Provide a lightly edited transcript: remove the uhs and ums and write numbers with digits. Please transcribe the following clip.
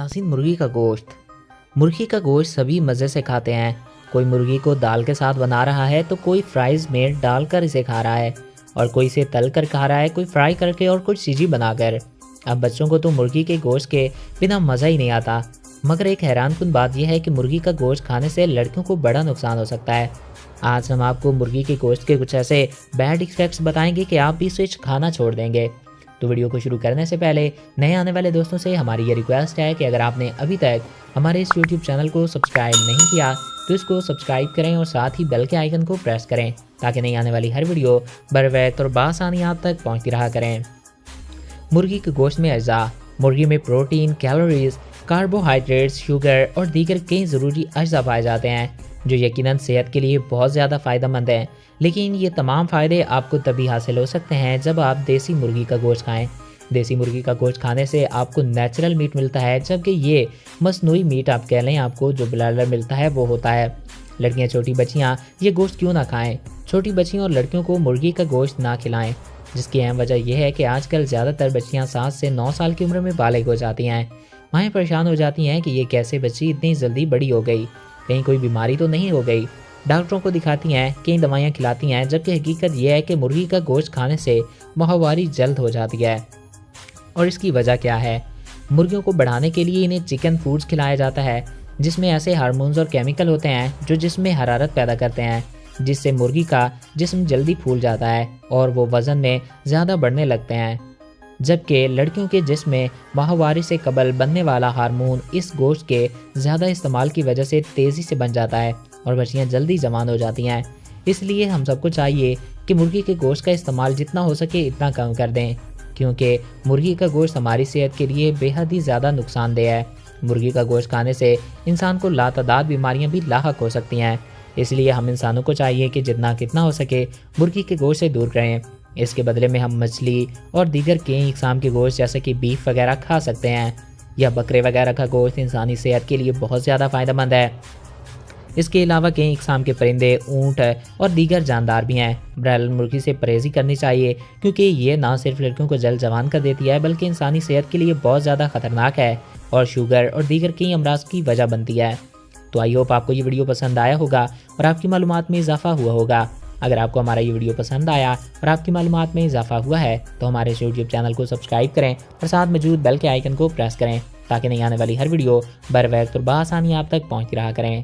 नाज़रीन, मुर्गी का गोश्त। मुर्गी का गोश्त सभी मज़े से खाते हैं। कोई मुर्गी को दाल के साथ बना रहा है तो कोई फ्राइज़ में डालकर इसे खा रहा है और कोई इसे तल कर खा रहा है, कोई फ्राई करके और कुछ चीज़ी बनाकर। अब बच्चों को तो मुर्गी के गोश्त के बिना मज़ा ही नहीं आता। मगर एक हैरानकुन बात यह है कि मुर्गी का गोश्त खाने से लड़कियों को बड़ा नुकसान हो सकता है। आज हम आपको मुर्गी के गोश्त के कुछ ऐसे बैड इफेक्ट्स बताएंगे कि आप भी इसे खाना छोड़ देंगे। तो वीडियो को शुरू करने से पहले नए आने वाले दोस्तों से हमारी ये रिक्वेस्ट है कि अगर आपने अभी तक हमारे इस यूट्यूब चैनल को सब्सक्राइब नहीं किया तो इसको सब्सक्राइब करें और साथ ही बेल के आइकन को प्रेस करें ताकि नई आने वाली हर वीडियो बर वक्त और बासानी आप तक पहुँचती रहा करें। मुर्गी के गोश्त में अज्जा। मुर्गी में प्रोटीन, कैलोरीज, कार्बोहाइड्रेट्स, शुगर और दीगर कई ज़रूरी अज्जा पाए जाते हैं जो यकीनन सेहत के लिए बहुत ज़्यादा फ़ायदेमंद हैं। लेकिन ये तमाम फ़ायदे आपको तभी हासिल हो सकते हैं जब आप देसी मुर्गी का गोश्त खाएं। देसी मुर्गी का गोश्त खाने से आपको नेचुरल मीट मिलता है, जबकि ये मसनूई मीट आप कह लें, आपको जो ब्रायलर मिलता है वो होता है। लड़कियां, छोटी बच्चियां ये गोश्त क्यों ना खाएं? छोटी बच्चियों और लड़कियों को मुर्गी का गोश्त ना खिलाएं, जिसकी अहम वजह यह है कि आजकल ज़्यादातर बच्चियाँ 7 से 9 साल की उम्र में बालिग हो जाती हैं। माएँ परेशान हो जाती हैं कि ये कैसे बच्ची इतनी जल्दी बड़ी हो गई, कहीं कोई बीमारी तो नहीं हो गई। डॉक्टरों को दिखाती हैं, कई दवाइयाँ खिलाती हैं, जबकि हकीकत यह है कि मुर्गी का गोश्त खाने से माहवारी जल्द हो जाती है। और इसकी वजह क्या है? मुर्गियों को बढ़ाने के लिए इन्हें चिकन फूड्स खिलाया जाता है जिसमें ऐसे हार्मोन्स और केमिकल होते हैं जो जिस्म में हरारत पैदा करते हैं, जिससे मुर्गी का जिस्म जल्दी फूल जाता है और वो वज़न में ज़्यादा बढ़ने लगते हैं। जबकि लड़कियों के जिस्म में माहवारी से कबल बनने वाला हार्मोन इस गोश्त के ज़्यादा इस्तेमाल की वजह से तेज़ी से बन जाता है और बच्चियाँ जल्दी जवान हो जाती हैं। इसलिए हम सबको चाहिए कि मुर्गी के गोश्त का इस्तेमाल जितना हो सके इतना कम कर दें, क्योंकि मुर्गी का गोश्त हमारी सेहत के लिए बेहद ही ज़्यादा नुकसानदेह है। मुर्गी का गोश्त खाने से इंसान को लातादाद बीमारियां भी लाहक हो सकती हैं। इसलिए हम इंसानों को चाहिए कि जितना कितना हो सके मुर्गी के गोश्त से दूर रहें। इसके बदले में हम मछली और दीगर कई इकसाम के गोश्त जैसे कि बीफ वगैरह खा सकते हैं। या बकरे वगैरह का गोश्त इंसानी सेहत के लिए बहुत ज़्यादा फ़ायदेमंद है। इसके अलावा कई इकसाम के परिंदे, ऊँट और दीगर जानदार भी हैं। ब्रायलर मुर्गी से परहेज़ी करनी चाहिए क्योंकि ये ना सिर्फ लड़कियों को जल्द जवान कर देती है बल्कि इंसानी सेहत के लिए बहुत ज़्यादा ख़तरनाक है और शुगर और दीगर कई अमराज की वजह बनती है। तो आई होप आपको ये वीडियो पसंद आया होगा और आपकी मालूमात में इजाफा हुआ होगा। अगर आपको हमारा ये वीडियो पसंद आया और आपकी मालूमात में इजाफा हुआ है तो हमारे इस यूट्यूब चैनल को सब्सक्राइब करें और साथ मौजूद बेल के आइकन को प्रेस करें ताकि नई आने वाली हर वीडियो बर वक्त और बआसानी आप तक पहुँचती रहा करें।